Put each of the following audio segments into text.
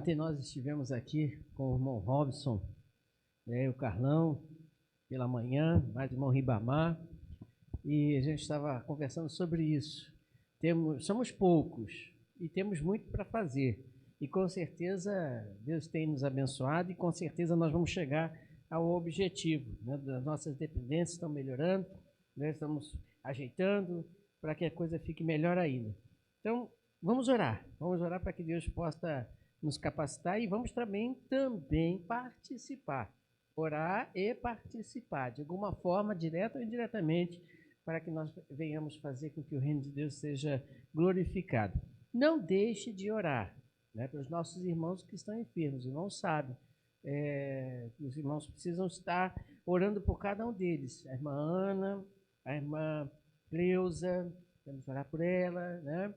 Ontem nós estivemos aqui com o irmão Robson, o Carlão, pela manhã, mais o irmão Ribamar, e a gente estava conversando sobre isso. Somos poucos e temos muito para fazer. E com certeza Deus tem nos abençoado e com certeza nós vamos chegar ao objetivo. Né? As nossas dependências estão melhorando, né? Estamos ajeitando para que a coisa fique melhor ainda. Então, vamos orar para que Deus possa nos capacitar e vamos também participar. Orar e participar, de alguma forma, direta ou indiretamente, para que nós venhamos fazer com que o reino de Deus seja glorificado. Não deixe de orar, né, para os nossos irmãos que estão enfermos. Os irmãos sabem, os irmãos precisam estar orando por cada um deles. A irmã Ana, a irmã Cleusa, vamos orar por ela, né?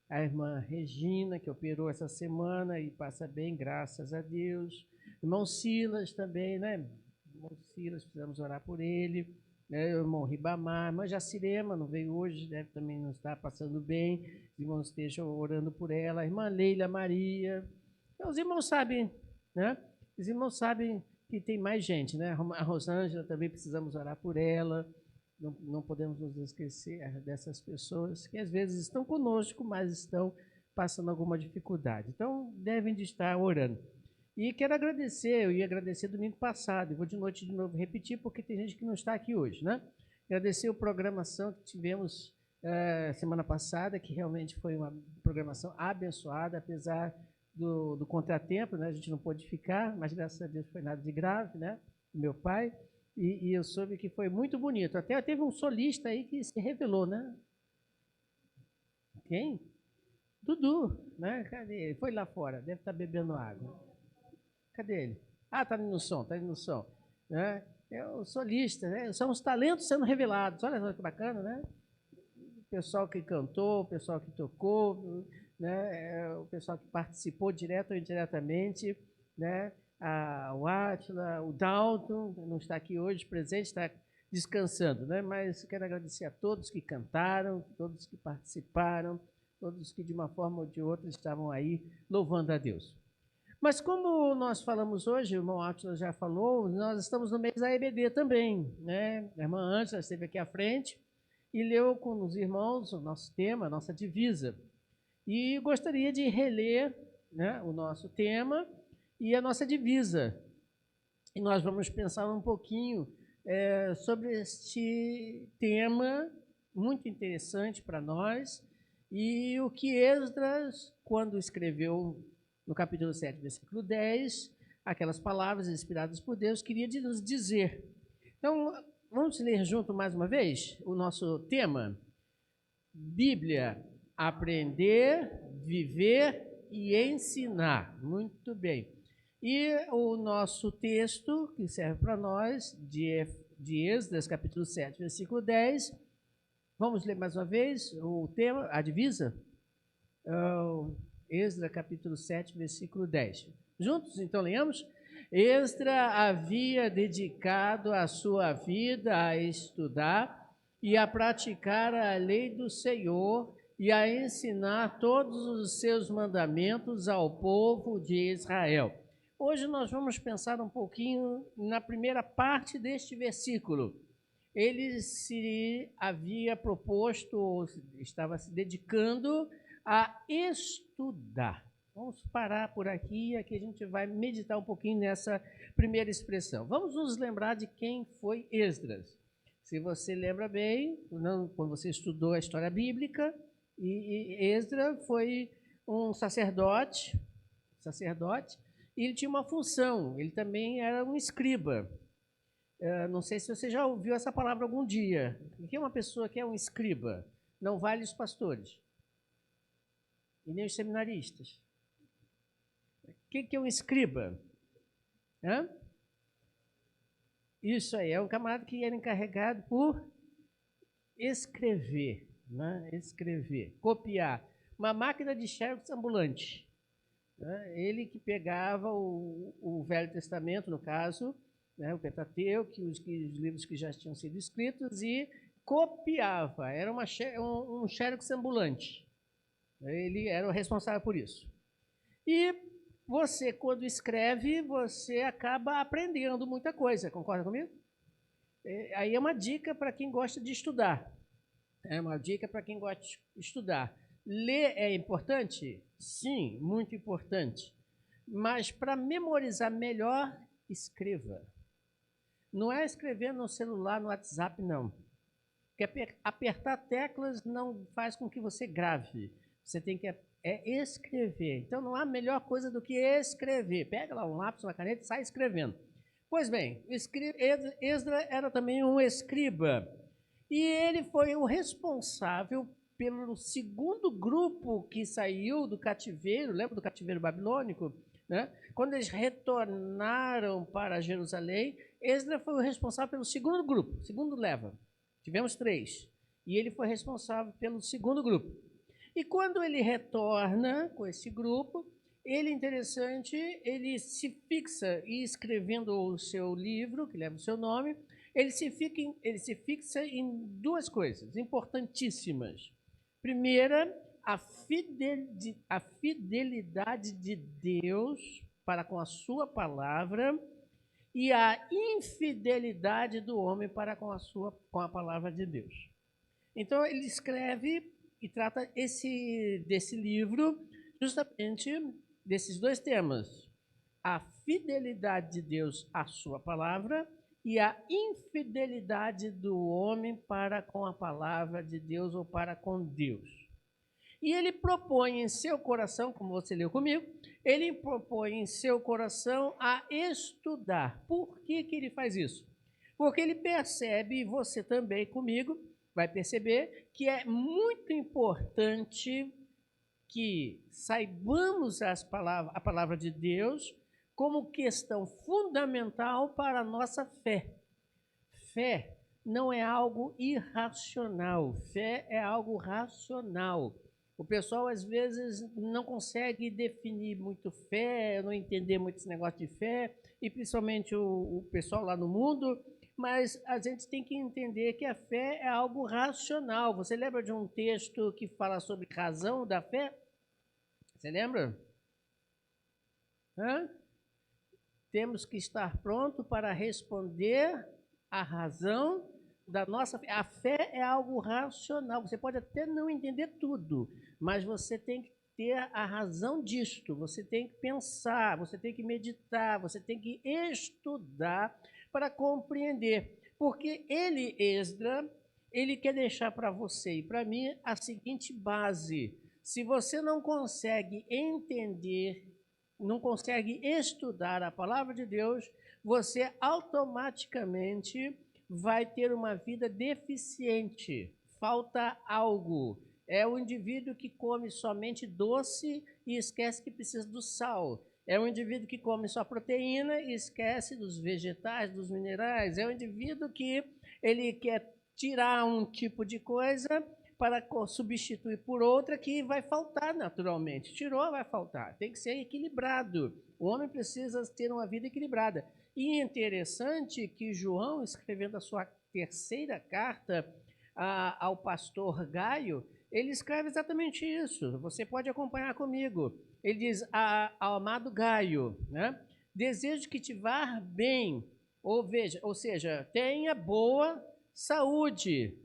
A irmã Regina, que operou essa semana e passa bem, graças a Deus. Irmão Silas também, né? Irmão Silas, precisamos orar por ele. Né? O irmão Ribamar, a irmã Jacirema não veio hoje, deve também não estar passando bem. Os irmãos estejam orando por ela. A irmã Leila Maria. Então, os irmãos sabem, né? Os irmãos sabem que tem mais gente, né? A Rosângela também precisamos orar por ela. Não podemos nos esquecer dessas pessoas que às vezes estão conosco, mas estão passando alguma dificuldade. Então, devem de estar orando. E quero agradecer, eu ia agradecer domingo passado, e vou de noite de novo repetir, porque tem gente que não está aqui hoje, né? Agradecer a programação que tivemos semana passada, que realmente foi uma programação abençoada, apesar do contratempo, né? A gente não pôde ficar, mas graças a Deus foi nada de grave, né? O meu pai. E eu soube que foi muito bonito. Até teve um solista aí que se revelou, né? Quem? Dudu, né? Cadê ele? Foi lá fora, deve estar bebendo água. Cadê ele? Ah, está ali no som, Né? É o solista, né? São os talentos sendo revelados. Olha só que bacana, né? O pessoal que cantou, o pessoal que tocou, né? O pessoal que participou direto ou indiretamente, né? O Átila, o Dalton, não está aqui hoje presente, está descansando, né? Mas quero agradecer a todos que cantaram, todos que participaram, todos que de uma forma ou de outra estavam aí louvando a Deus. Mas como nós falamos hoje, o irmão Átila já falou, nós estamos no mês da EBD também, né? A irmã Ângela esteve aqui à frente e leu com os irmãos o nosso tema, a nossa divisa. E gostaria de reler, né, o nosso tema e a nossa divisa. E nós vamos pensar um pouquinho sobre este tema muito interessante para nós e o que Esdras, quando escreveu no capítulo 7, versículo 10, aquelas palavras inspiradas por Deus, queria nos dizer. Então, vamos ler junto mais uma vez o nosso tema? Bíblia, aprender, viver e ensinar. Muito bem. E o nosso texto, que serve para nós, de Esdras, capítulo 7, versículo 10. Vamos ler mais uma vez o tema, a divisa? Esdras, capítulo 7, versículo 10. Juntos, então, leamos? Esdras havia dedicado a sua vida a estudar e a praticar a lei do Senhor e a ensinar todos os seus mandamentos ao povo de Israel. Hoje nós vamos pensar um pouquinho na primeira parte deste versículo. Ele se havia proposto, estava se dedicando a estudar. Vamos parar por aqui e aqui a gente vai meditar um pouquinho nessa primeira expressão. Vamos nos lembrar de quem foi Esdras. Se você lembra bem, quando você estudou a história bíblica, e Esdras foi um sacerdote, e ele tinha uma função, ele também era um escriba. Não sei se você já ouviu essa palavra algum dia. O que é uma pessoa que é um escriba? Não vale os pastores e nem os seminaristas. O que é um escriba? Isso aí, é um camarada que era encarregado por escrever, né? Escrever, copiar. Uma máquina de xerox ambulante. Né? Ele que pegava o Velho Testamento, no caso, né? O Pentateuco, os livros que já tinham sido escritos, e copiava. Era um xerox ambulante. Ele era o responsável por isso. E você, quando escreve, você acaba aprendendo muita coisa. Concorda comigo? Aí é uma dica para quem gosta de estudar. É uma dica para quem gosta de estudar. Ler é importante? Sim, muito importante. Mas para memorizar melhor, escreva. Não é escrever no celular, no WhatsApp, não. Porque apertar teclas não faz com que você grave. Você tem que escrever. Então não há melhor coisa do que escrever. Pega lá um lápis, uma caneta e sai escrevendo. Pois bem, Esdra era também um escriba. E ele foi o responsável pelo segundo grupo que saiu do cativeiro, lembra do cativeiro babilônico? Né? Quando eles retornaram para Jerusalém, Esdra foi o responsável pelo segundo grupo, segundo leva. Tivemos 3. E ele foi responsável pelo segundo grupo. E quando ele retorna com esse grupo, ele, interessante, ele se fixa, e escrevendo o seu livro, que leva o seu nome, ele se fixa em 2 coisas importantíssimas. Primeira, a fidelidade de Deus para com a sua palavra e a infidelidade do homem para com a palavra de Deus. Então, ele escreve e trata desse livro justamente desses 2 temas: a fidelidade de Deus à sua palavra e a infidelidade do homem para com a palavra de Deus ou para com Deus. E ele propõe em seu coração, como você leu comigo, ele propõe em seu coração a estudar. Por que ele faz isso? Porque ele percebe, e você também comigo vai perceber, que é muito importante que saibamos a palavra de Deus como questão fundamental para a nossa fé. Fé não é algo irracional, fé é algo racional. O pessoal, às vezes, não consegue definir muito fé, não entender muito esse negócio de fé, e principalmente o pessoal lá no mundo, mas a gente tem que entender que a fé é algo racional. Você lembra de um texto que fala sobre razão da fé? Você lembra? Temos que estar pronto para responder a razão da nossa fé. A fé é algo racional. Você pode até não entender tudo, mas você tem que ter a razão disto. Você tem que pensar, você tem que meditar, você tem que estudar para compreender. Porque Esdra, ele quer deixar para você e para mim a seguinte base: se você não consegue entender, não consegue estudar a palavra de Deus, você automaticamente vai ter uma vida deficiente. Falta algo. É o indivíduo que come somente doce e esquece que precisa do sal. É o indivíduo que come só proteína e esquece dos vegetais, dos minerais. É o indivíduo que ele quer tirar um tipo de coisa para substituir por outra que vai faltar naturalmente. Tirou, vai faltar. Tem que ser equilibrado. O homem precisa ter uma vida equilibrada. E é interessante que João, escrevendo a sua 3ª carta ao pastor Gaio, ele escreve exatamente isso. Você pode acompanhar comigo. Ele diz: ao amado Gaio, né? Desejo que te vá bem, ou seja, tenha boa saúde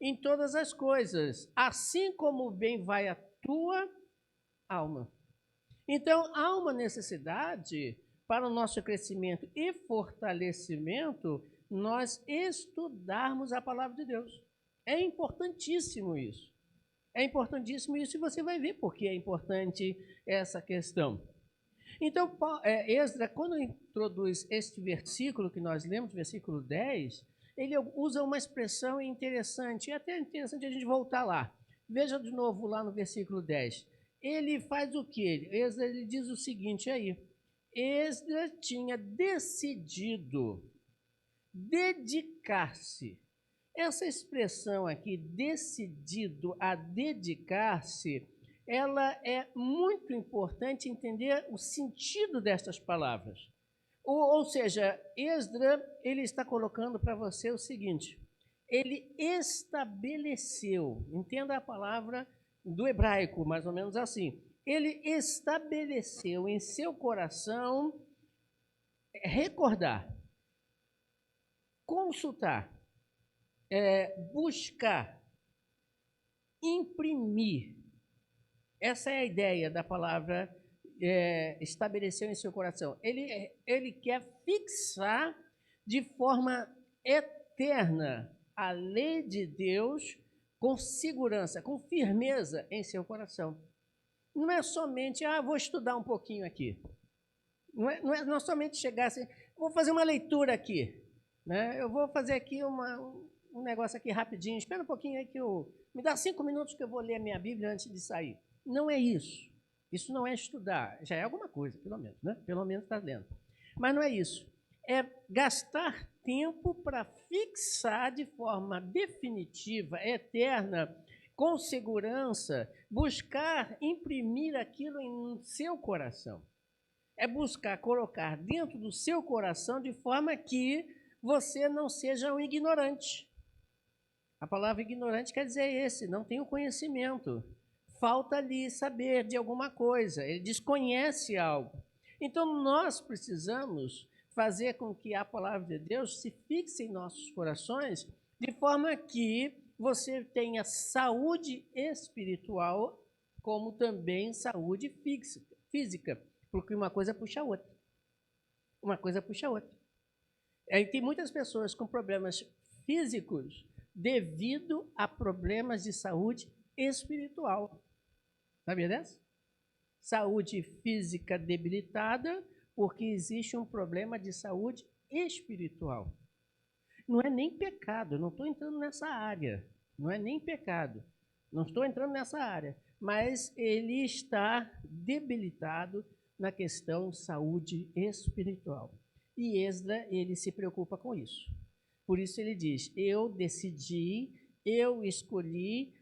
em todas as coisas, assim como bem vai a tua alma. Então, há uma necessidade para o nosso crescimento e fortalecimento, nós estudarmos a palavra de Deus. É importantíssimo isso. É importantíssimo isso e você vai ver por que é importante essa questão. Então, Esdra, quando introduz este versículo que nós lemos, versículo 10, ele usa uma expressão interessante, é até interessante a gente voltar lá. Veja de novo lá no versículo 10. Ele faz o quê? Esdra, ele diz o seguinte aí: Esdra tinha decidido dedicar-se. Essa expressão aqui, decidido a dedicar-se, ela é muito importante entender o sentido destas palavras. Ou seja, Esdra, ele está colocando para você o seguinte: ele estabeleceu, entenda a palavra do hebraico, mais ou menos assim, ele estabeleceu em seu coração recordar, consultar, buscar, imprimir. Essa é a ideia da palavra estabeleceu em seu coração. Ele quer fixar de forma eterna a lei de Deus com segurança, com firmeza em seu coração. Não é somente, vou estudar um pouquinho aqui. Não é somente chegar assim, vou fazer uma leitura aqui. Né? Eu vou fazer aqui um negócio aqui rapidinho, espera um pouquinho aí me dá 5 minutos que eu vou ler a minha Bíblia antes de sair. Não é isso. Isso não é estudar. Já é alguma coisa, pelo menos, né? Pelo menos está lendo. Mas não é isso. É gastar tempo para fixar de forma definitiva, eterna, com segurança, buscar imprimir aquilo em seu coração. É buscar colocar dentro do seu coração de forma que você não seja um ignorante. A palavra ignorante quer dizer não tem o conhecimento. Falta ali saber de alguma coisa, ele desconhece algo. Então, nós precisamos fazer com que a palavra de Deus se fixe em nossos corações, de forma que você tenha saúde espiritual, como também saúde física, porque uma coisa puxa a outra. Uma coisa puxa a outra. Tem muitas pessoas com problemas físicos devido a problemas de saúde espiritual. Sabia dessa? Saúde física debilitada porque existe um problema de saúde espiritual. Não é nem pecado, eu não estou entrando nessa área. Não é nem pecado, não estou entrando nessa área. Mas ele está debilitado na questão saúde espiritual. E Esdras, ele se preocupa com isso. Por isso ele diz, eu decidi, eu escolhi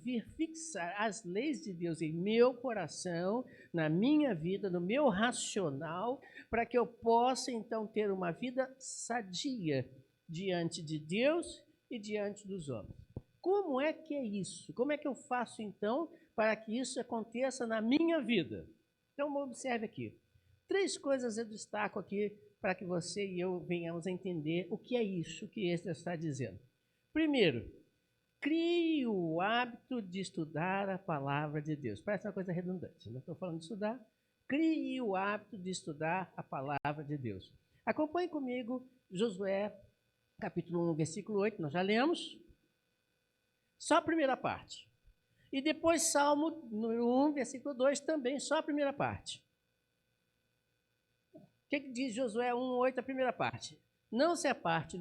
vir fixar as leis de Deus em meu coração, na minha vida, no meu racional, para que eu possa então ter uma vida sadia diante de Deus e diante dos homens. Como é que é isso? Como é que eu faço então para que isso aconteça na minha vida? Então observe aqui. 3 coisas eu destaco aqui para que você e eu venhamos a entender o que é isso que Esdras está dizendo. Primeiro, crie o hábito de estudar a palavra de Deus. Parece uma coisa redundante, não estou falando de estudar. Crie o hábito de estudar a palavra de Deus. Acompanhe comigo Josué, capítulo 1, versículo 8, nós já lemos. Só a primeira parte. E depois Salmo número 1, versículo 2, também só a primeira parte. O que diz Josué 1, 8, a primeira parte? Não se aparte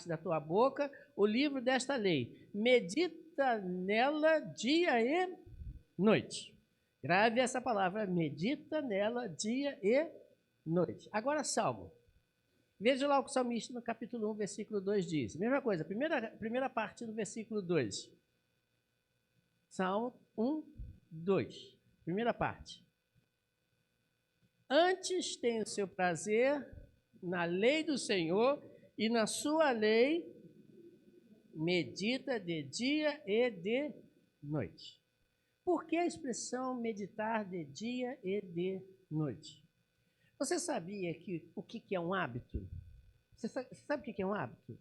da tua boca o livro desta lei. Medita nela dia e noite. Grave essa palavra, medita nela dia e noite. Agora, Salmo. Veja lá o que o salmista no capítulo 1, versículo 2 diz. Mesma coisa, primeira parte do versículo 2. Salmo 1, 2. Primeira parte. Antes tem o seu prazer na lei do Senhor, e na sua lei medita de dia e de noite. Por que a expressão meditar de dia e de noite? Você sabia o que é um hábito? Você sabe o que é um hábito?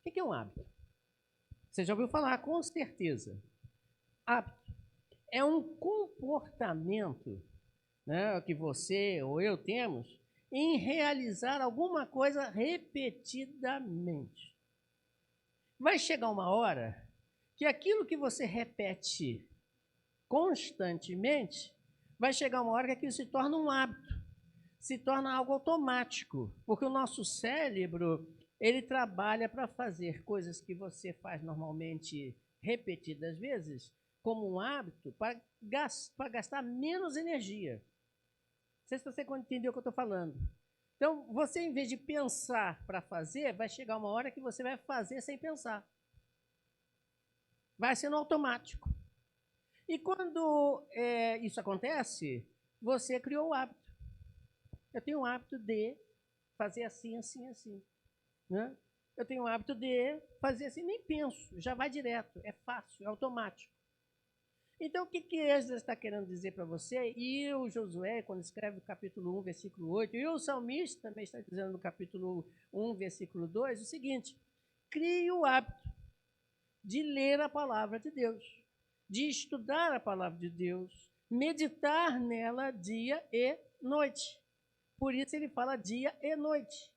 O que é um hábito? Você já ouviu falar, com certeza. Hábito é um comportamento, né, que você ou eu temos em realizar alguma coisa repetidamente. Vai chegar uma hora que aquilo que você repete constantemente, vai chegar uma hora que aquilo se torna um hábito, se torna algo automático, porque o nosso cérebro, ele trabalha para fazer coisas que você faz normalmente repetidas vezes, como um hábito, para gastar menos energia. Não sei se você entendeu o que eu estou falando. Então, você, em vez de pensar para fazer, vai chegar uma hora que você vai fazer sem pensar. Vai ser no automático. E quando isso acontece, você criou o hábito. Eu tenho o hábito de fazer assim, assim, assim. Né? Eu tenho o hábito de fazer assim, nem penso, já vai direto, é fácil, é automático. Então, o que Esdras está querendo dizer para você? E o Josué, quando escreve o capítulo 1, versículo 8, e o salmista também está dizendo no capítulo 1, versículo 2, o seguinte: crie o hábito de ler a palavra de Deus, de estudar a palavra de Deus, meditar nela dia e noite. Por isso ele fala dia e noite,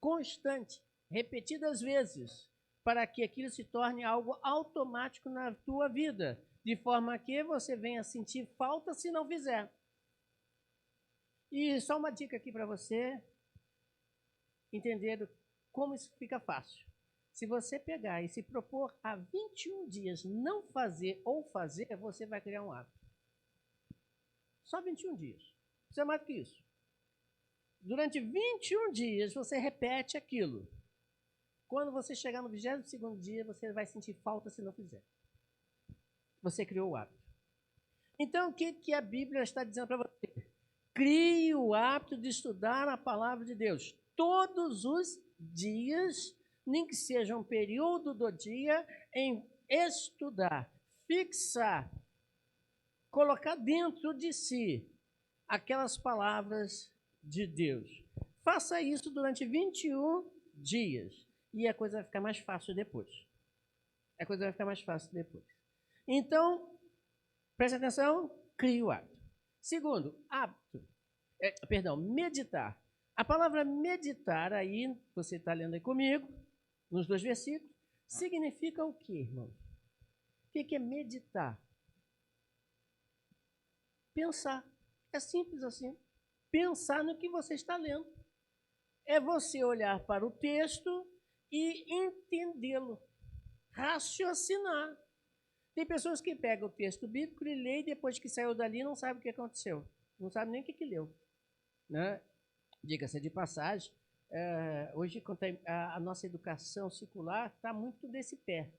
constante, repetidas vezes, para que aquilo se torne algo automático na tua vida, de forma que você venha sentir falta se não fizer. E só uma dica aqui para você entender como isso fica fácil. Se você pegar e se propor a 21 dias não fazer ou fazer, você vai criar um hábito. Só 21 dias. Não precisa mais do que isso. Durante 21 dias você repete aquilo. Quando você chegar no 22º dia, você vai sentir falta se não fizer. Você criou o hábito. Então, o que a Bíblia está dizendo para você? Crie o hábito de estudar a palavra de Deus todos os dias, nem que seja um período do dia, em estudar, fixar, colocar dentro de si aquelas palavras de Deus. Faça isso durante 21 dias e a coisa vai ficar mais fácil depois. A coisa vai ficar mais fácil depois. Então, preste atenção, crie o hábito. Segundo, meditar. A palavra meditar aí, você está lendo aí comigo, nos 2 versículos, significa o quê, irmão? O que é meditar? Pensar. É simples assim. Pensar no que você está lendo. É você olhar para o texto e entendê-lo, raciocinar. Tem pessoas que pegam o texto bíblico e lê e depois que saiu dali não sabe o que aconteceu. Não sabe nem o que leu. Né? Diga-se de passagem, hoje a nossa educação secular está muito desse pé.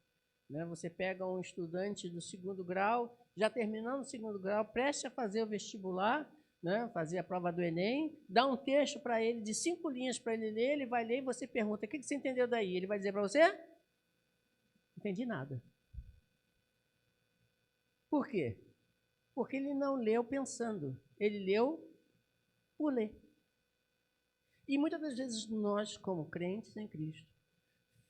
Né? Você pega um estudante do 2º grau, já terminando o 2º grau, preste a fazer o vestibular, né? Fazer a prova do Enem, dá um texto para ele de 5 linhas para ele ler, ele vai ler e você pergunta, o que você entendeu daí? Ele vai dizer para você, não entendi nada. Por quê? Porque ele não leu pensando, ele leu por ler. E muitas das vezes nós, como crentes em Cristo,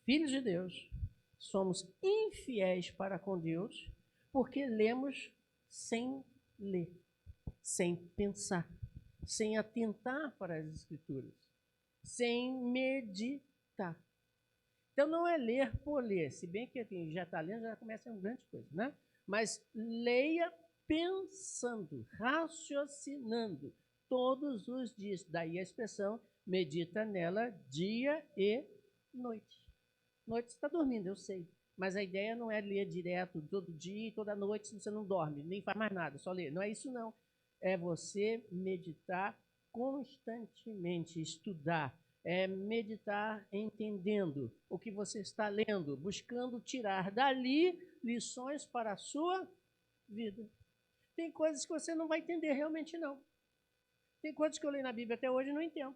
filhos de Deus, somos infiéis para com Deus porque lemos sem ler, sem pensar, sem atentar para as Escrituras, sem meditar. Então não é ler por ler, se bem que quem já está lendo já começa uma grande coisa, né? Mas leia pensando, raciocinando todos os dias. Daí a expressão medita nela dia e noite. Noite você está dormindo, eu sei. Mas a ideia não é ler direto todo dia e toda noite se você não dorme, nem faz mais nada, só ler. Não é isso não. É você meditar constantemente, estudar. É meditar entendendo o que você está lendo, buscando tirar dali lições para a sua vida. Tem coisas que você não vai entender realmente não. Tem coisas que eu leio na Bíblia até hoje e não entendo.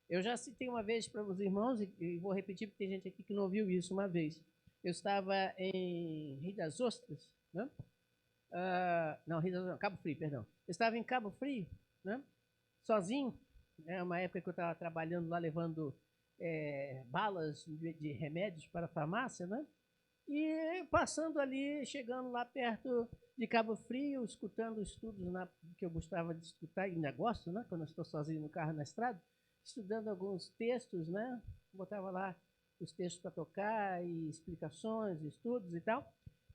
Eu já citei uma vez para os irmãos, e vou repetir porque tem gente aqui que não ouviu isso uma vez. Eu estava em Rio das Ostras, né? Cabo Frio, perdão. Eu estava em Cabo Frio, né? Sozinho. É uma época que eu estava trabalhando lá, levando balas de remédios para a farmácia, né? E passando ali, chegando lá perto de Cabo Frio, escutando estudos que eu gostava de escutar, e negócio, né? Quando eu estou sozinho no carro na estrada, estudando alguns textos, né? Botava lá os textos para tocar, e explicações, estudos e tal.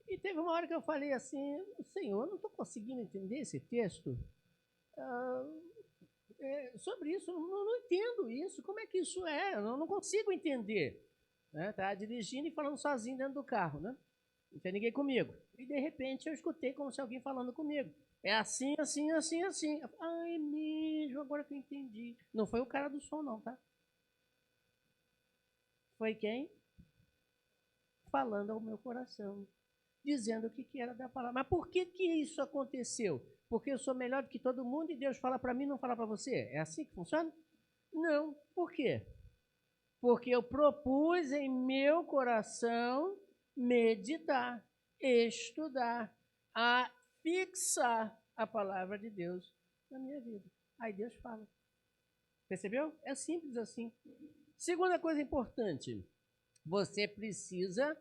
E teve uma hora que eu falei assim, Senhor, eu não estou conseguindo entender esse texto. Sobre isso, eu não entendo isso. Como é que isso é? Eu não consigo entender. Estava dirigindo e falando sozinho dentro do carro, né? Não tinha ninguém comigo. E de repente eu escutei como se alguém falando comigo. É assim, assim, assim, assim. Ai, mesmo, agora que eu entendi. Não foi o cara do som, não, tá? Foi quem? Falando ao meu coração, dizendo o que era da palavra. Mas por que isso aconteceu? Porque eu sou melhor do que todo mundo e Deus fala para mim, não fala para você? É assim que funciona? Não. Por quê? Porque eu propus em meu coração meditar, estudar, a fixar a palavra de Deus na minha vida. Aí Deus fala. Percebeu? É simples assim. Segunda coisa importante, você precisa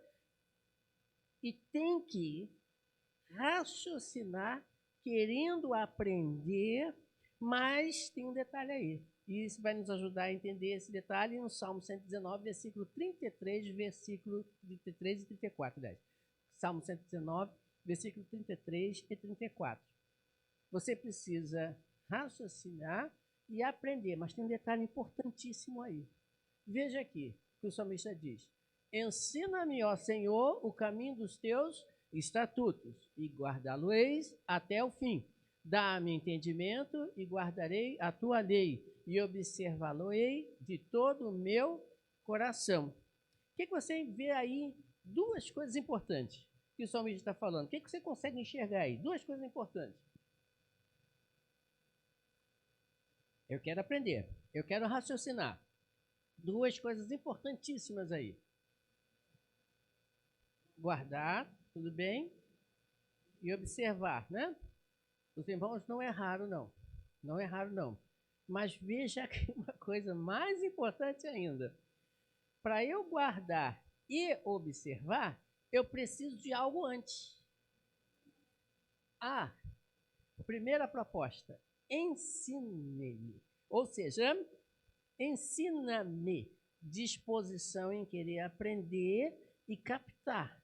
e tem que raciocinar querendo aprender, mas tem um detalhe aí. E isso vai nos ajudar a entender esse detalhe no Salmo 119, versículo 33, versículo 33 e 34. Aliás. Salmo 119, versículo 33 e 34. Você precisa raciocinar e aprender, mas tem um detalhe importantíssimo aí. Veja aqui o que o salmista diz. Ensina-me, ó Senhor, o caminho dos teus estatutos, e guardá-lo-eis até o fim. Dá-me entendimento, e guardarei a tua lei, e observá-lo-ei de todo o meu coração. O que você vê aí? Duas coisas importantes que o salmista está falando. O que você consegue enxergar aí? Duas coisas importantes. Eu quero aprender, eu quero raciocinar. Duas coisas importantíssimas aí. Guardar, tudo bem? E observar, né? Os irmãos, não é raro, não. Não é raro, não. Mas veja aqui uma coisa mais importante ainda. Para eu guardar e observar, eu preciso de algo antes. A primeira proposta, ensine-me. Ou seja, ensina-me. Disposição em querer aprender e captar.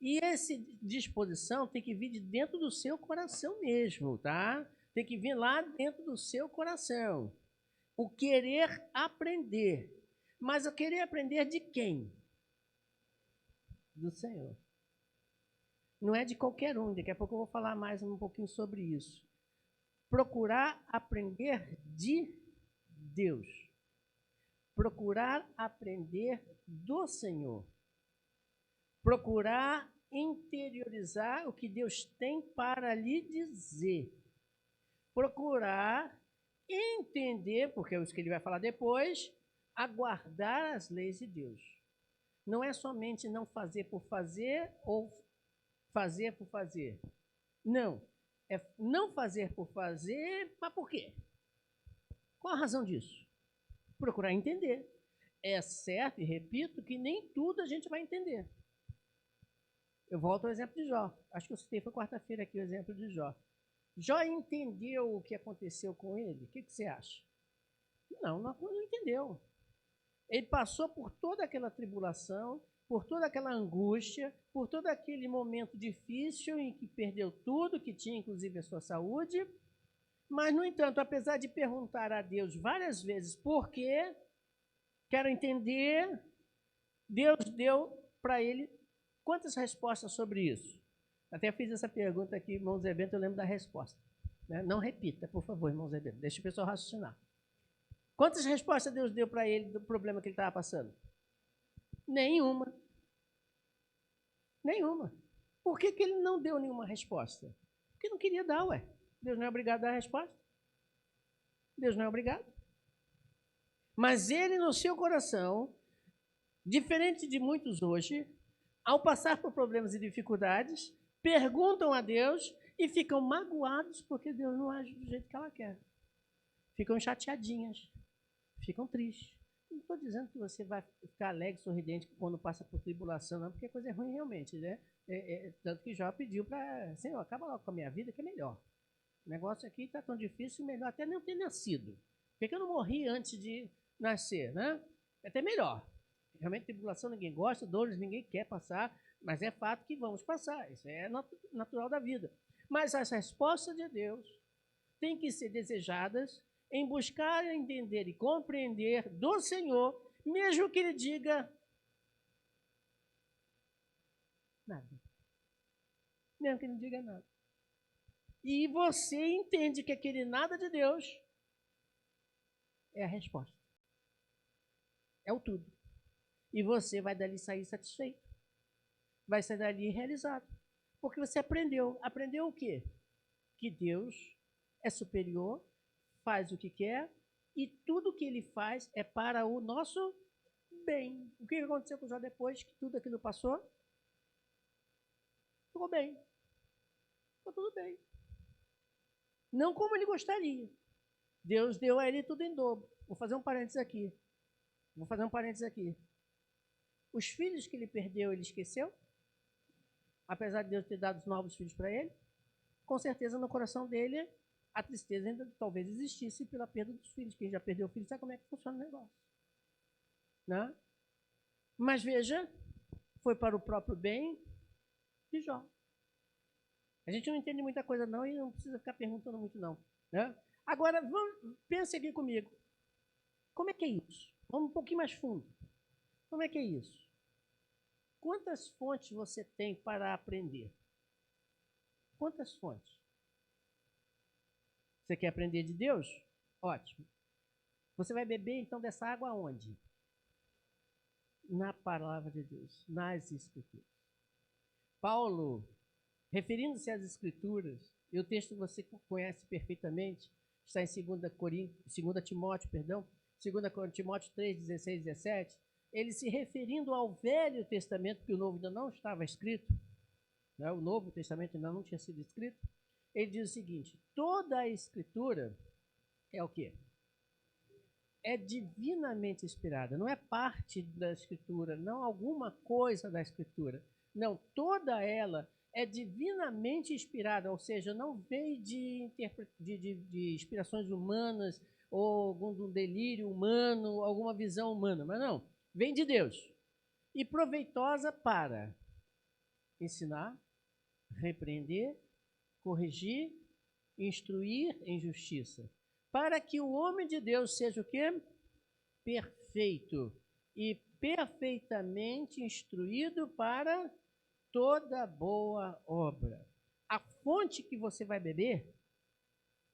E essa disposição tem que vir de dentro do seu coração mesmo, tá? Tem que vir lá dentro do seu coração. O querer aprender. Mas o querer aprender de quem? Do Senhor. Não é de qualquer um. Daqui a pouco eu vou falar mais um pouquinho sobre isso. Procurar aprender de Deus. Procurar aprender do Senhor. Procurar interiorizar o que Deus tem para lhe dizer. Procurar entender, porque é isso que ele vai falar depois, aguardar as leis de Deus. Não é somente não fazer por fazer ou fazer por fazer. Não. É não fazer por fazer, mas por quê? Qual a razão disso? Procurar entender. É certo, e repito, que nem tudo a gente vai entender. Eu volto ao exemplo de Jó. Acho que eu citei, foi quarta-feira aqui o exemplo de Jó. Jó entendeu o que aconteceu com ele? O que você acha? Não entendeu. Ele passou por toda aquela tribulação, por toda aquela angústia, por todo aquele momento difícil em que perdeu tudo, que tinha inclusive a sua saúde. Mas, no entanto, apesar de perguntar a Deus várias vezes por quê, quero entender, Deus deu para ele quantas respostas sobre isso? Até fiz essa pergunta aqui, irmão Zé Bento, eu lembro da resposta. Né? Não repita, por favor, irmão Zé Bento, deixa o pessoal raciocinar. Quantas respostas Deus deu para ele do problema que ele estava passando? Nenhuma. Nenhuma. Por que ele não deu nenhuma resposta? Porque não queria dar, ué. Deus não é obrigado a dar a resposta. Deus não é obrigado. Mas ele, no seu coração, diferente de muitos hoje, ao passar por problemas e dificuldades, perguntam a Deus e ficam magoados porque Deus não age do jeito que ela quer. Ficam chateadinhas, ficam tristes. Não estou dizendo que você vai ficar alegre, sorridente quando passa por tribulação, não, porque a coisa é ruim realmente, né? Tanto que Jó pediu para, Senhor, acaba logo com a minha vida que é melhor. O negócio aqui está tão difícil, melhor até não ter nascido. Por que eu não morri antes de nascer, né? É até melhor. Realmente, tribulação ninguém gosta, dores ninguém quer passar, mas é fato que vamos passar. Isso é natural da vida. Mas as respostas de Deus têm que ser desejadas em buscar entender e compreender do Senhor, mesmo que Ele diga nada. Mesmo que Ele não diga nada. E você entende que aquele nada de Deus é a resposta. É o tudo. E você vai dali sair satisfeito. Vai sair dali realizado. Porque você aprendeu. Aprendeu o quê? Que Deus é superior, faz o que quer, e tudo que Ele faz é para o nosso bem. O que aconteceu com Jó depois que tudo aquilo passou? Ficou bem. ficou tudo bem. Não como ele gostaria. Deus deu a ele tudo em dobro. Vou fazer um parênteses aqui. Os filhos que ele perdeu, ele esqueceu? Apesar de Deus ter dado os novos filhos para ele? Com certeza no coração dele a tristeza ainda talvez existisse pela perda dos filhos. Quem já perdeu o filho sabe como é que funciona o negócio. Né? Mas veja, foi para o próprio bem de Jó. A gente não entende muita coisa não e não precisa ficar perguntando muito não. Né? Agora, pense aqui comigo. Como é que é isso? Vamos um pouquinho mais fundo. Como é que é isso? Quantas fontes você tem para aprender? Quantas fontes? Você quer aprender de Deus? Ótimo. Você vai beber então dessa água aonde? Na palavra de Deus, nas Escrituras. Paulo, referindo-se às Escrituras, e o texto você conhece perfeitamente, está em 2 Timóteo 3, 16 e 17, ele se referindo ao Velho Testamento, que o Novo ainda não estava escrito, né? O Novo Testamento ainda não tinha sido escrito, ele diz o seguinte: toda a Escritura é o quê? É divinamente inspirada, não é parte da Escritura, não alguma coisa da Escritura. Não, toda ela é divinamente inspirada, ou seja, não veio de inspirações humanas ou algum delírio humano, alguma visão humana, mas não, vem de Deus. E proveitosa para ensinar, repreender, corrigir, instruir em justiça, para que o homem de Deus seja o quê? Perfeito e perfeitamente instruído para toda boa obra. A fonte que você vai beber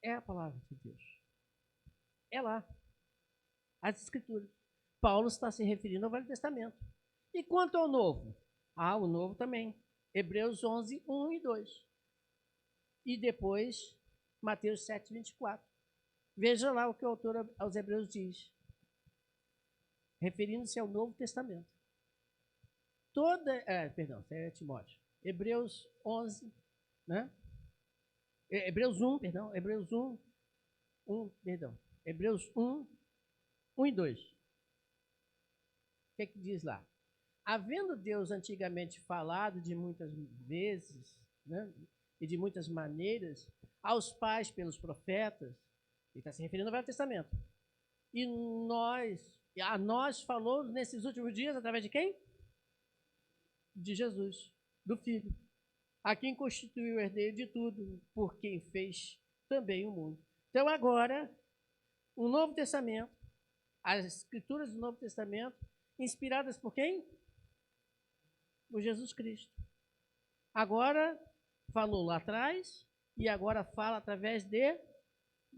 é a palavra de Deus. É lá. As Escrituras. Paulo está se referindo ao Velho Testamento. E quanto ao Novo? O Novo também. Hebreus 11, 1 e 2. E depois, Mateus 7, 24. Veja lá o que o autor aos Hebreus diz, referindo-se ao Novo Testamento. É Timóteo. Hebreus 11, né? Hebreus 1, Hebreus 1, 1 e 2. O que é que diz lá? Havendo Deus antigamente falado de muitas vezes, né, e de muitas maneiras, aos pais pelos profetas, ele está se referindo ao Velho Testamento, e a nós falou nesses últimos dias, através de quem? De Jesus, do Filho, a quem constituiu o herdeiro de tudo, por quem fez também o mundo. Então agora, o Novo Testamento, as Escrituras do Novo Testamento, inspiradas por quem? Por Jesus Cristo. Agora, falou lá atrás, e agora fala através de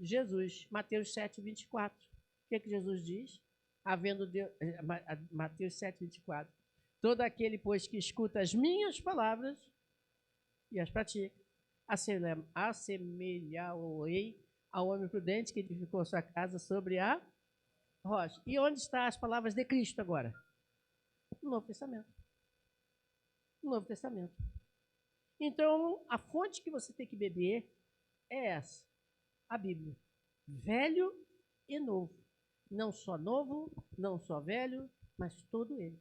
Jesus. Mateus 7, 24. O que é que Jesus diz? Mateus 7, 24. Todo aquele, pois, que escuta as minhas palavras e as pratica, assemelhar-o-ei ao homem prudente que edificou sua casa sobre a rocha. E onde estão as palavras de Cristo agora? No Novo Testamento. No Novo Testamento. Então, a fonte que você tem que beber é essa, a Bíblia. Velho e novo. Não só novo, não só velho, mas todo ele.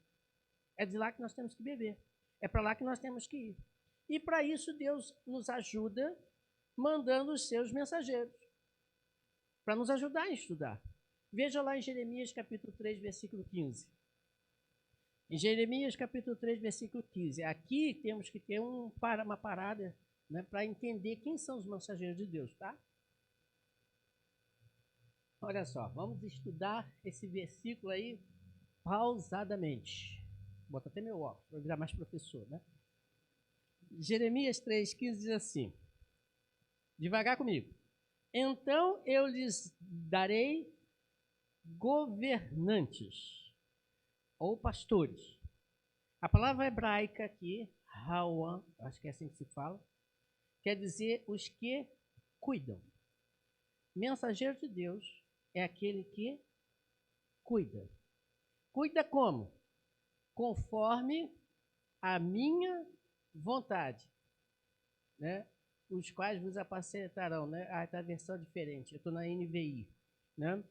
É de lá que nós temos que beber. É para lá que nós temos que ir. E para isso Deus nos ajuda mandando os seus mensageiros para nos ajudar a estudar. Veja lá em Jeremias capítulo 3, versículo 15. Em Jeremias capítulo 3, versículo 15. Aqui temos que ter uma parada, né, para entender quem são os mensageiros de Deus, tá? Olha só, vamos estudar esse versículo aí pausadamente. Vou botar até meu óculos para virar mais professor, né? Jeremias 3,15 diz assim, devagar comigo. Então eu lhes darei governantes ou pastores. A palavra hebraica aqui, Hawan, acho que é assim que se fala, quer dizer os que cuidam. Mensageiro de Deus é aquele que cuida. Cuida como? Conforme a minha vontade, né? os quais vos apacentarão, né? Ah, tá a versão diferente, eu estou na NVI, né?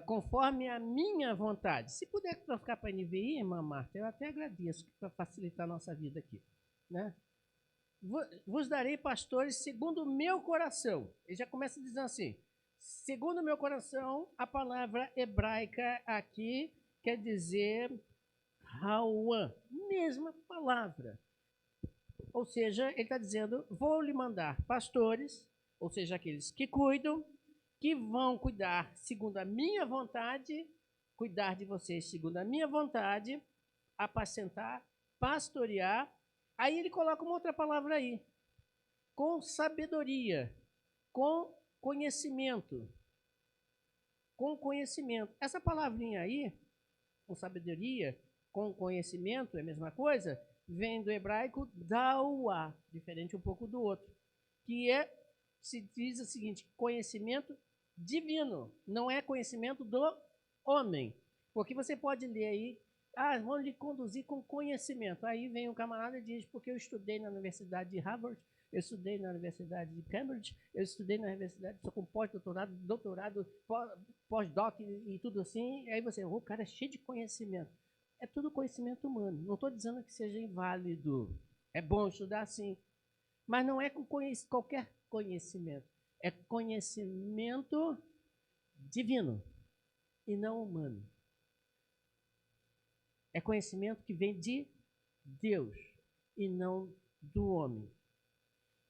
Conforme a minha vontade. Se puder trocar para a NVI, irmã Marta, eu até agradeço para facilitar a nossa vida aqui, né? Vos darei pastores segundo o meu coração. Ele já começa dizendo assim, segundo o meu coração, a palavra hebraica aqui quer dizer Hauã, mesma palavra. Ou seja, ele está dizendo, vou lhe mandar pastores, ou seja, aqueles que cuidam, que vão cuidar segundo a minha vontade, cuidar de vocês segundo a minha vontade, apacentar, pastorear. Aí ele coloca uma outra palavra aí, com sabedoria, com conhecimento. Com conhecimento. Essa palavrinha aí, com sabedoria, com conhecimento, é a mesma coisa, vem do hebraico dawa, diferente um pouco do outro, que se diz o seguinte, conhecimento divino, não é conhecimento do homem. Porque você pode ler aí, vão lhe conduzir com conhecimento. Aí vem um camarada e diz, porque eu estudei na Universidade de Harvard, eu estudei na Universidade de Cambridge, eu estudei na Universidade, sou com pós-doutorado, doutorado, pós-doc e tudo assim. E aí você, o cara é cheio de conhecimento. É tudo conhecimento humano. Não estou dizendo que seja inválido. É bom estudar sim. Mas não é com qualquer conhecimento. É conhecimento divino e não humano. É conhecimento que vem de Deus e não do homem.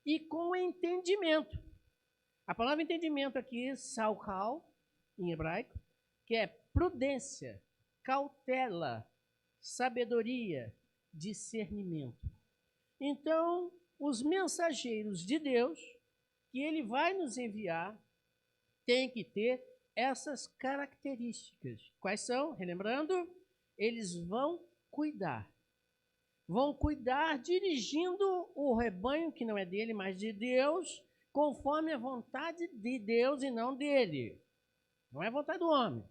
E com entendimento. A palavra entendimento aqui, salkal, em hebraico, que é prudência, cautela, sabedoria, discernimento. Então, os mensageiros de Deus, que ele vai nos enviar, têm que ter essas características. Quais são? Relembrando, eles vão cuidar. Vão cuidar dirigindo o rebanho, que não é dele, mas de Deus, conforme a vontade de Deus e não dele. Não é a vontade do homem.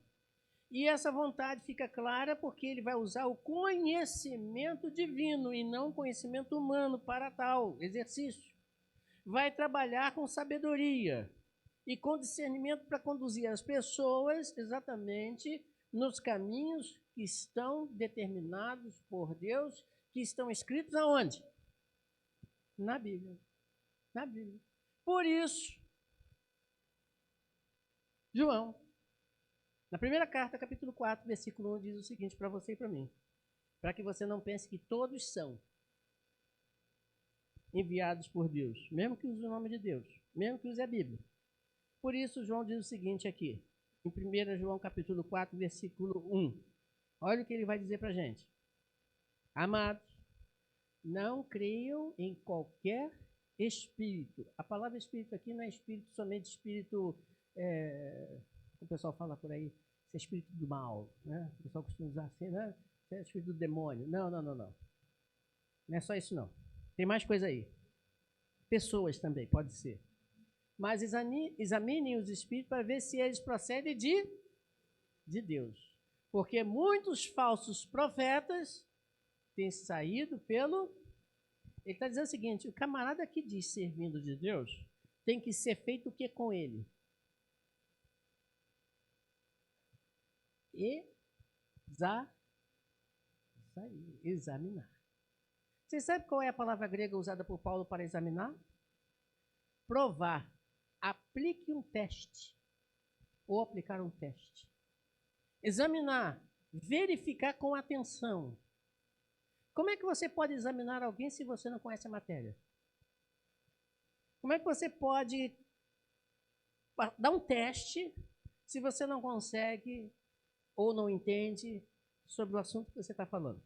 E essa vontade fica clara porque ele vai usar o conhecimento divino e não o conhecimento humano para tal exercício. Vai trabalhar com sabedoria e com discernimento para conduzir as pessoas exatamente nos caminhos que estão determinados por Deus, que estão escritos aonde? Na Bíblia. Na Bíblia. Por isso, João, na primeira carta, capítulo 4, versículo 1, diz o seguinte para você e para mim. Para que você não pense que todos são enviados por Deus, mesmo que use o nome de Deus, mesmo que use a Bíblia. Por isso, João diz o seguinte aqui, em 1 João capítulo 4, versículo 1. Olha o que ele vai dizer para a gente. Amados, não creiam em qualquer espírito. A palavra espírito aqui não é espírito, somente espírito, o pessoal fala por aí, isso é espírito do mal, né? O pessoal costuma usar assim, né? Isso é espírito do demônio. Não. Não é só isso não. Tem mais coisa aí. Pessoas também, pode ser. Mas examinem os espíritos para ver se eles procedem de Deus. Porque muitos falsos profetas têm saído pelo... Ele está dizendo o seguinte, o camarada que diz ser vindo de Deus, tem que ser feito o que com ele? Examinar. Você sabe qual é a palavra grega usada por Paulo para examinar? Provar. Aplique um teste. Ou aplicar um teste. Examinar. Verificar com atenção. Como é que você pode examinar alguém se você não conhece a matéria? Como é que você pode dar um teste se você não consegue ou não entende sobre o assunto que você está falando?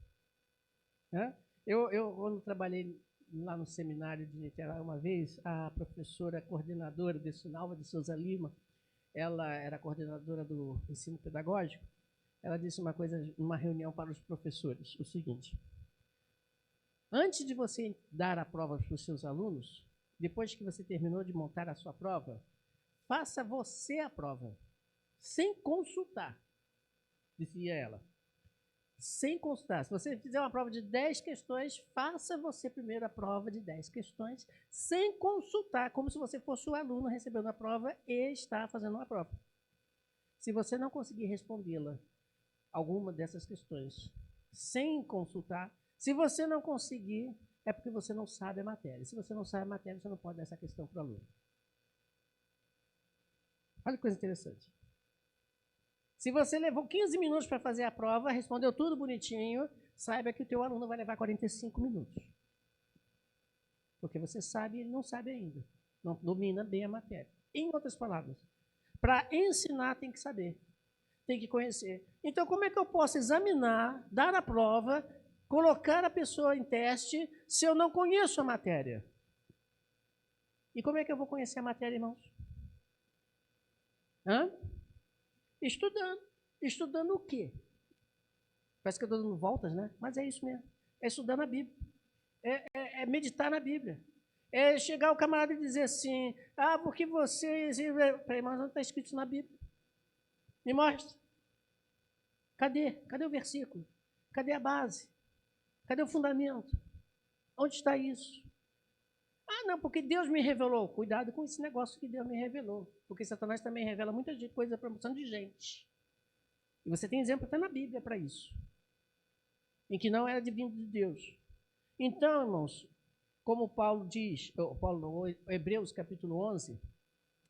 Eu, quando trabalhei lá no seminário de Niterói uma vez, a professora coordenadora de Sunalva de Souza Lima, ela era coordenadora do ensino pedagógico, ela disse uma coisa numa reunião para os professores, o seguinte: antes de você dar a prova para os seus alunos, depois que você terminou de montar a sua prova, faça você a prova, sem consultar, dizia ela. sem consultar. Se você fizer uma prova de 10 questões, faça você primeiro a prova de 10 questões, sem consultar, como se você fosse o aluno recebendo a prova e está fazendo uma prova. Se você não conseguir respondê-la, alguma dessas questões, sem consultar, se você não conseguir, é porque você não sabe a matéria. Se você não sabe a matéria, você não pode dar essa questão para o aluno. Olha que coisa interessante. Se você levou 15 minutos para fazer a prova, respondeu tudo bonitinho, saiba que o teu aluno vai levar 45 minutos. Porque você sabe e ele não sabe ainda. Não domina bem a matéria. Em outras palavras, para ensinar tem que saber, tem que conhecer. Então, como é que eu posso examinar, dar a prova, colocar a pessoa em teste, se eu não conheço a matéria? E como é que eu vou conhecer a matéria, irmãos? Estudando. Estudando o quê? Parece que eu estou dando voltas, né? Mas é isso mesmo. É estudar na Bíblia. É meditar na Bíblia. É chegar o camarada e dizer assim, porque vocês... Peraí, mas não está escrito isso na Bíblia. Me mostra. Cadê? Cadê o versículo? Cadê a base? Cadê o fundamento? Onde está isso? Não, porque Deus me revelou. Cuidado com esse negócio que Deus me revelou. Porque Satanás também revela muita coisa para promoção de gente. E você tem exemplo até na Bíblia para isso. Em que não era divino de Deus. Então, irmãos, como Paulo diz, Hebreus capítulo 11,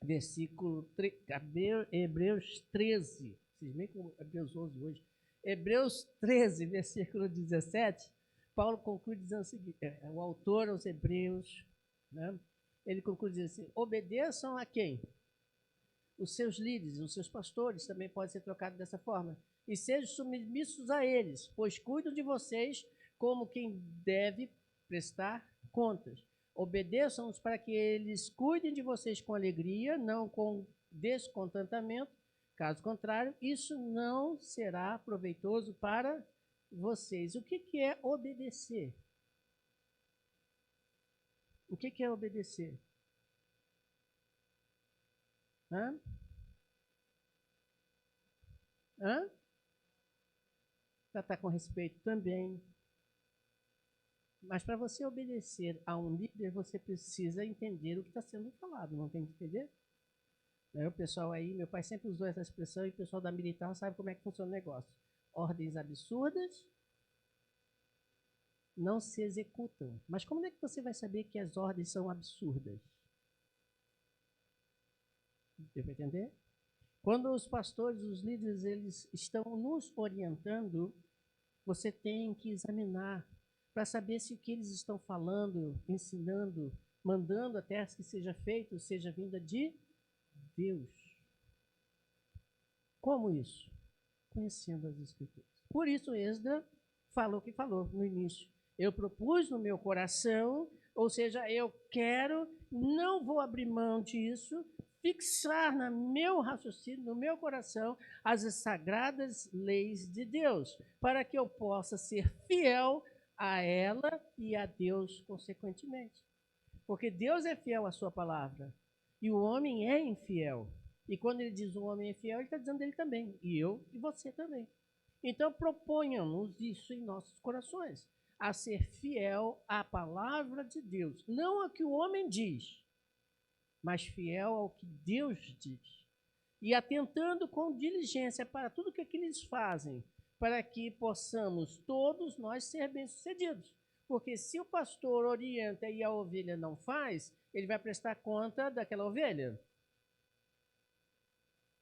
versículo 3, Hebreus 13, vocês veem como Hebreus 11 hoje, Hebreus 13, versículo 17, Paulo conclui dizendo o seguinte, o autor aos Hebreus, né, ele conclui dizendo assim, obedeçam a quem? Os seus líderes, os seus pastores, também pode ser trocado dessa forma, e sejam submissos a eles, pois cuidam de vocês como quem deve prestar contas. Obedeçam-os para que eles cuidem de vocês com alegria, não com descontentamento. Caso contrário, isso não será proveitoso para vocês. O que é obedecer? O que é obedecer? Tratar com respeito também. Mas para você obedecer a um líder, você precisa entender o que está sendo falado, não tem que entender? O pessoal aí, meu pai sempre usou essa expressão e o pessoal da militar sabe como é que funciona o negócio. Ordens absurdas não se executam. Mas como é que você vai saber que as ordens são absurdas? Deu para entender? Quando os pastores, os líderes, eles estão nos orientando, você tem que examinar para saber se o que eles estão falando, ensinando, mandando até que seja feito, seja vinda de Deus. Como isso? Conhecendo as Escrituras. Por isso, Esdras falou o que falou no início. Eu propus no meu coração, ou seja, eu quero, não vou abrir mão disso, fixar no meu raciocínio, no meu coração, as sagradas leis de Deus, para que eu possa ser fiel a ela e a Deus consequentemente. Porque Deus é fiel à sua palavra e o homem é infiel. E quando ele diz o homem é infiel, ele está dizendo dele também, e eu e você também. Então proponhamos isso em nossos corações, a ser fiel à palavra de Deus, não ao que o homem diz, mas fiel ao que Deus diz. E atentando com diligência para tudo que eles fazem, para que possamos todos nós ser bem-sucedidos. Porque se o pastor orienta e a ovelha não faz, ele vai prestar conta daquela ovelha?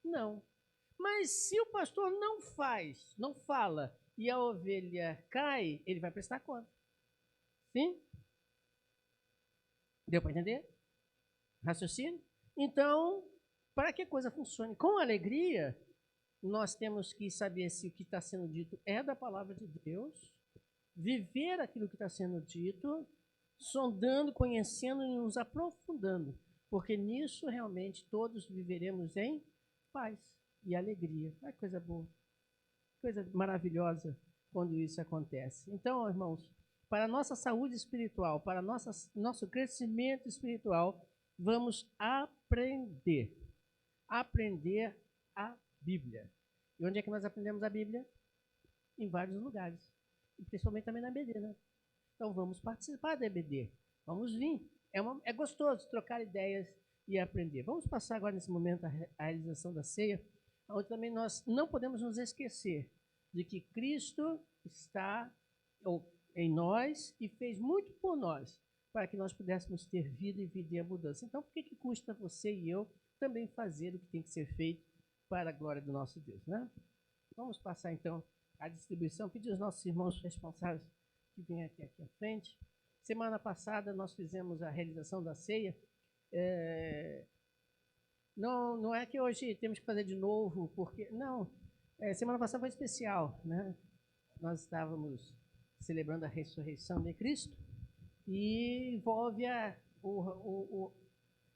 Não. Mas se o pastor não faz, não fala, e a ovelha cai, ele vai prestar conta. Sim? Deu para entender? Raciocínio? Então, para que a coisa funcione com alegria, nós temos que saber se o que está sendo dito é da palavra de Deus, viver aquilo que está sendo dito, sondando, conhecendo e nos aprofundando, porque nisso realmente todos viveremos em paz e alegria. É coisa boa, coisa maravilhosa quando isso acontece. Então, irmãos, para a nossa saúde espiritual, para nosso crescimento espiritual, vamos aprender a Bíblia. E onde é que nós aprendemos a Bíblia? em vários lugares, e principalmente também na EBD, né? Então vamos participar da EBD, vamos vir. É gostoso trocar ideias e aprender. Vamos passar agora nesse momento a realização da ceia, onde também nós não podemos nos esquecer de que Cristo está em nós e fez muito por nós, para que nós pudéssemos ter vida e vida em abundância. Então, por que custa você e eu também fazer o que tem que ser feito para a glória do nosso Deus, né? Vamos passar, então, a distribuição. Pedir aos nossos irmãos responsáveis que venham aqui à frente. Semana passada, nós fizemos a realização da ceia. Não é que hoje temos que fazer de novo, porque... Não, semana passada foi especial, né? Nós estávamos celebrando a ressurreição de Cristo e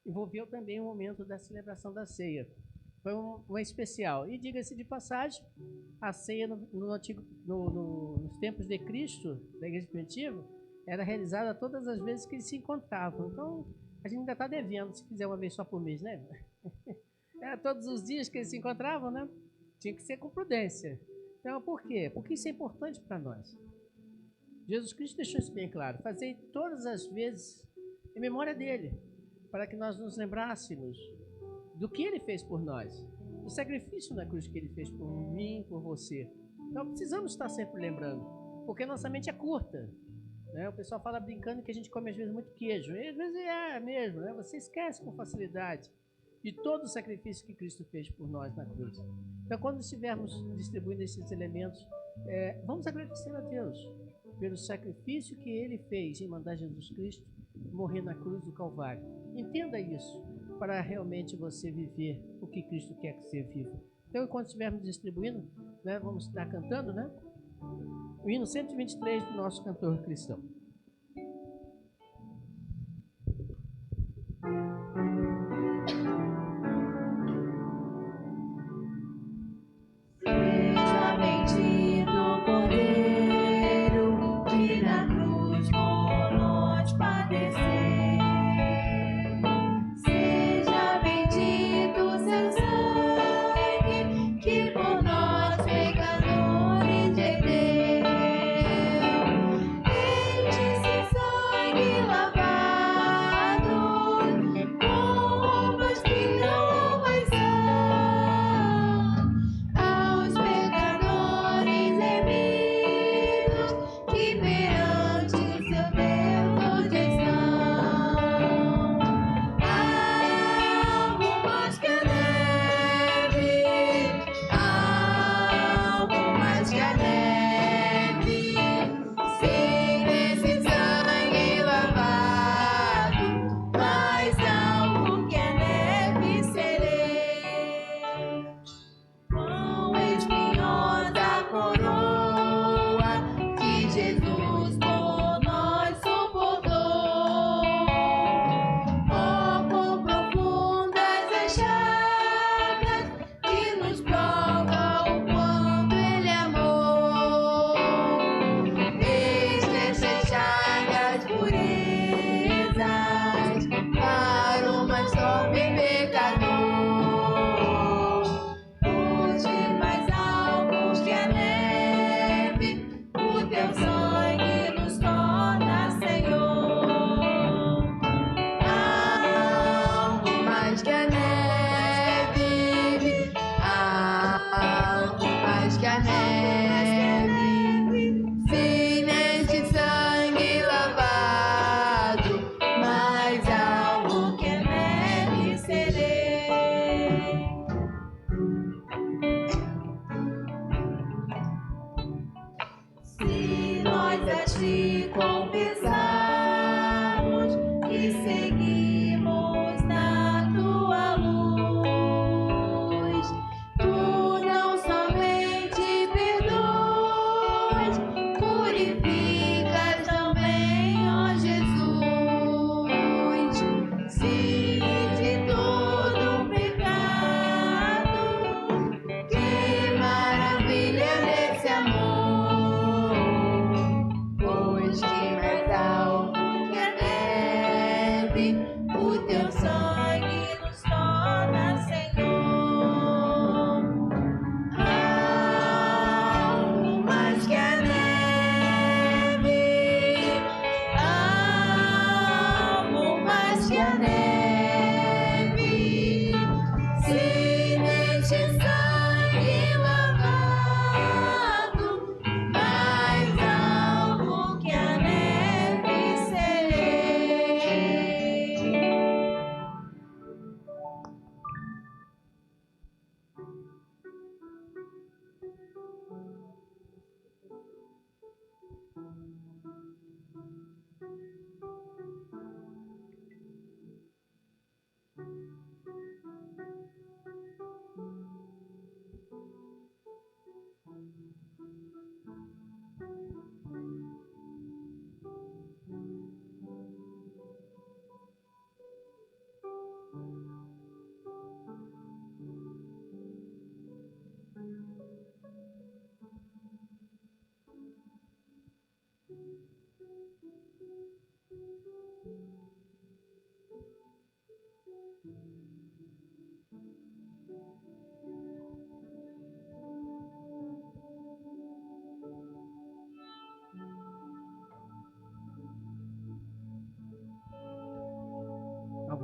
envolveu também o momento da celebração da ceia. Foi um especial. E diga-se de passagem, a ceia nos tempos de Cristo, da igreja primitiva, era realizada todas as vezes que eles se encontravam. Então, a gente ainda está devendo, se quiser uma vez só por mês, né? Era todos os dias que eles se encontravam, né? Tinha que ser com prudência. Então, por quê? Porque isso é importante para nós. Jesus Cristo deixou isso bem claro. Fazei todas as vezes em memória dele, para que nós nos lembrássemos do que ele fez por nós, do sacrifício na cruz que ele fez por mim, por você. Então, precisamos estar sempre lembrando, porque nossa mente é curta, né? O pessoal fala brincando que a gente come às vezes muito queijo, e às vezes é mesmo, né? Você esquece com facilidade de todo o sacrifício que Cristo fez por nós na cruz. Então, quando estivermos distribuindo esses elementos, vamos agradecer a Deus pelo sacrifício que ele fez em mandar Jesus Cristo morrer na cruz do Calvário. Entenda isso, para realmente você viver o que Cristo quer que você viva. Então, enquanto estivermos distribuindo, né, vamos estar cantando, né? O hino 123 do nosso cantor cristão. Te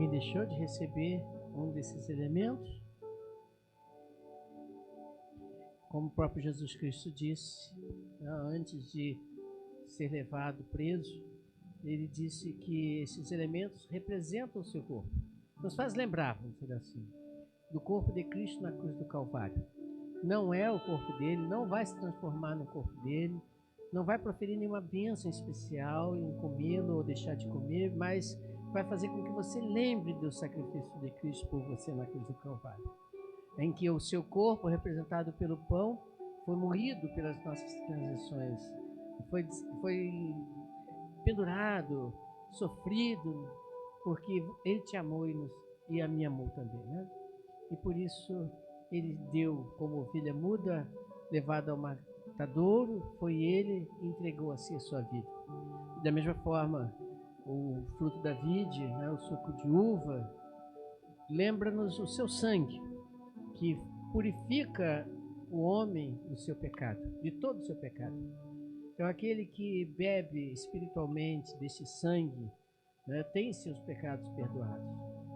alguém deixou de receber um desses elementos? Como o próprio Jesus Cristo disse, antes de ser levado preso, ele disse que esses elementos representam o seu corpo. Nos faz lembrar, vamos dizer assim, do corpo de Cristo na cruz do Calvário. Não é o corpo dele, não vai se transformar no corpo dele, não vai proferir nenhuma bênção especial em comê-lo ou deixar de comer, mas vai fazer com que você lembre do sacrifício de Cristo por você na cruz do Calvário, em que o seu corpo, representado pelo pão, foi moído pelas nossas transgressões, foi pendurado, sofrido, porque ele te amou e a me amou também, né? E por isso ele deu como ovelha muda, levada ao matadouro, foi ele que entregou a si a sua vida. E da mesma forma, o fruto da vide, né, o suco de uva, lembra-nos o seu sangue, que purifica o homem do seu pecado, de todo o seu pecado. Então, aquele que bebe espiritualmente deste sangue, né, tem seus pecados perdoados.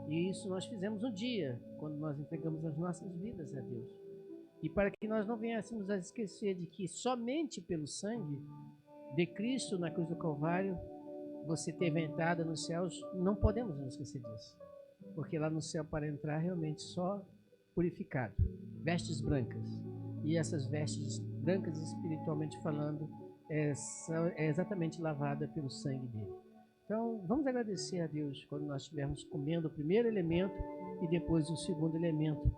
E isso nós fizemos um dia, quando nós entregamos as nossas vidas a Deus. E para que nós não venhássemos a esquecer de que somente pelo sangue de Cristo na cruz do Calvário, você teve a entrada nos céus, não podemos nos esquecer disso. Porque lá no céu, para entrar, realmente só purificado, vestes brancas. E essas vestes brancas, espiritualmente falando, é exatamente lavada pelo sangue dele. Então, vamos agradecer a Deus quando nós estivermos comendo o primeiro elemento e depois o segundo elemento.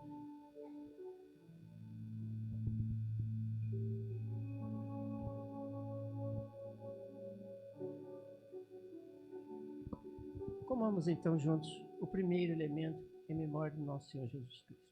Comamos então juntos o primeiro elemento em memória do nosso Senhor Jesus Cristo.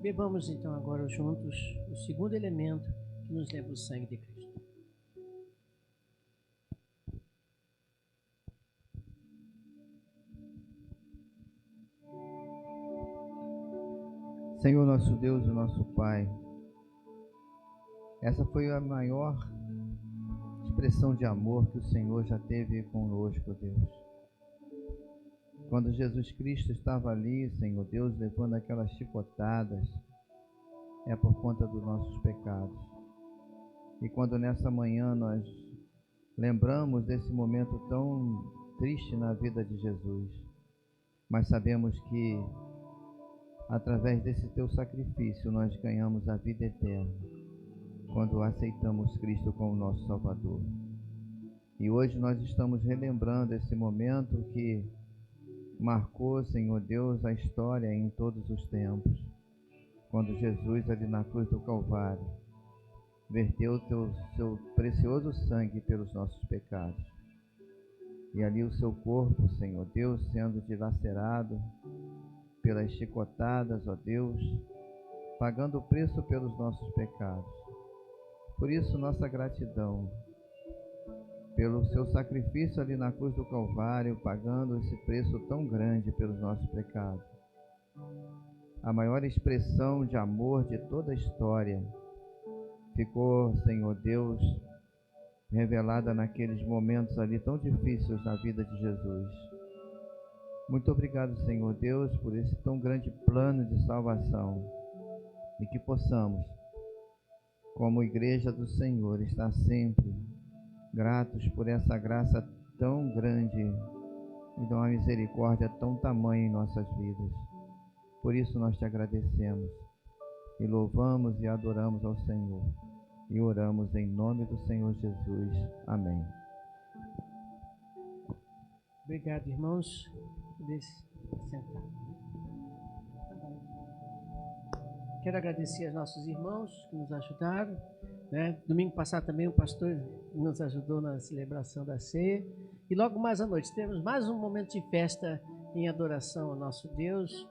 Bebamos então agora juntos o segundo elemento que nos lembra o sangue de Cristo. Senhor nosso Deus e nosso Pai, essa foi a maior expressão de amor que o Senhor já teve conosco, Deus. Quando Jesus Cristo estava ali, Senhor Deus, levando aquelas chicotadas, é por conta dos nossos pecados. E quando nessa manhã nós lembramos desse momento tão triste na vida de Jesus, mas sabemos que através desse teu sacrifício nós ganhamos a vida eterna, quando aceitamos Cristo como nosso Salvador. E hoje nós estamos relembrando esse momento que marcou, Senhor Deus, a história em todos os tempos, quando Jesus ali na cruz do Calvário verteu o seu precioso sangue pelos nossos pecados. E ali o seu corpo, Senhor Deus, sendo dilacerado pelas chicotadas, ó Deus, pagando o preço pelos nossos pecados. Por isso, nossa gratidão pelo seu sacrifício ali na cruz do Calvário, pagando esse preço tão grande pelos nossos pecados. A maior expressão de amor de toda a história ficou, Senhor Deus, revelada naqueles momentos ali tão difíceis na vida de Jesus. Muito obrigado, Senhor Deus, por esse tão grande plano de salvação, e que possamos, como igreja do Senhor, estar sempre gratos por essa graça tão grande e de uma misericórdia tão tamanha em nossas vidas. Por isso nós te agradecemos e louvamos e adoramos ao Senhor e oramos em nome do Senhor Jesus. Amém. Obrigado, irmãos. Deixe sentar. Quero agradecer aos nossos irmãos que nos ajudaram, né? Domingo passado também o pastor nos ajudou na celebração da ceia. E logo mais à noite temos mais um momento de festa em adoração ao nosso Deus.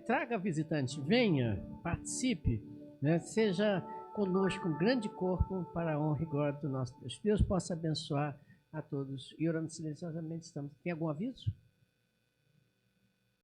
Traga visitante, venha, participe, né? Seja conosco um grande corpo para a honra e glória do nosso Deus. Que Deus possa abençoar a todos. E orando silenciosamente estamos. Tem algum aviso?